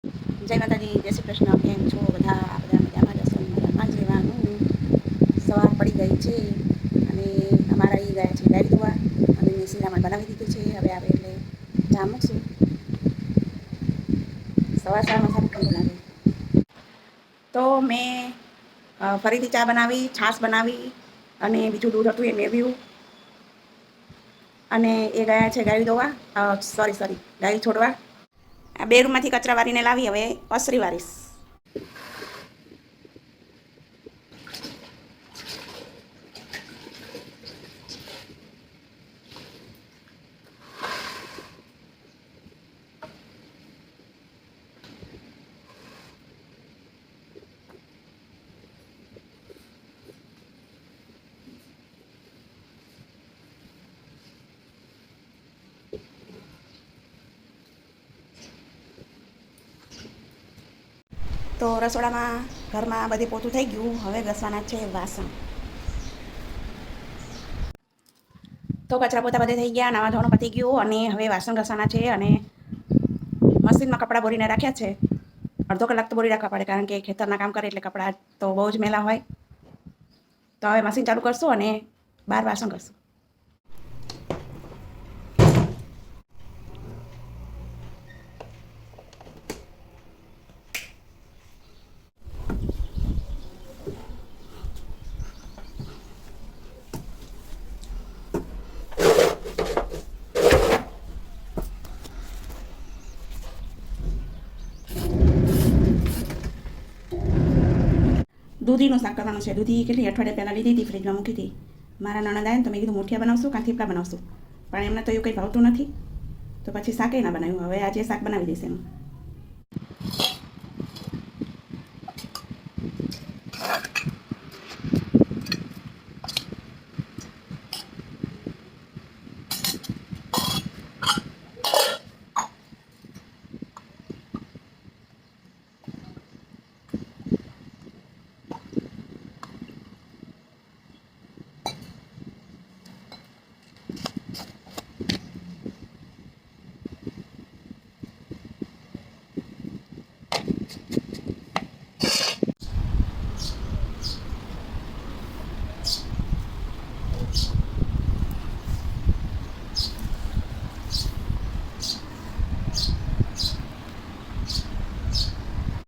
જય માતાજી, જય શ્રી કૃષ્ણ. કેમ છો બધા? બધા મજામાં જશો? મજામાં જ રહેવાનું. સવાર પડી ગઈ છે અને અમારા એ ગયા છે ગાડી ધોવા અને શીરામણ બનાવી દીધું છે. હવે આવે એટલે ચા મૂકશું. સવાર સવારમાં સારું ઠંડુ લાગે. તો મેં ફરીથી ચા બનાવી, છાશ બનાવી અને બીજું દૂધ હતું એ મેળવ્યું. અને એ ગયા છે ગાડી ધોવા, ગાડી છોડવા. આ બે રૂમમાંથી કચરા વારીને લાવી, હવે ઓસરી વારીશ. તો રસોડામાં ઘરમાં બધે પોતું થઈ ગયું. હવે ઘસવાના છે વાસણ. તો કચરા પોતા બધે થઈ ગયા, નાવા ધોવાનું પતી ગયું અને હવે વાસણ ઘસવાના છે. અને મશીનમાં કપડાં બોરીને રાખ્યા છે. અડધો કલાક તો બોરી રાખવા પડે, કારણ કે ખેતરના કામ કરે એટલે કપડાં તો બહુ જ મેલા હોય. તો હવે મશીન ચાલુ કરશું અને 12 વાસણ કરશું. દૂધીનું શાક કરવાનું છે. દૂધી કેટલી અઠવાડિયા પહેલાં લીધી હતી, ફ્રીજમાં મૂકી હતી. મારા નણંદ આવ્યા ને તો મેં કીધું મૂઠિયા બનાવશું કાં થેપલા બનાવશું, પણ એમને તો એવું કંઈ ભાવતું નથી, તો પછી શાકે ના બનાવ્યું. હવે આજે શાક બનાવી દઈશ એનું.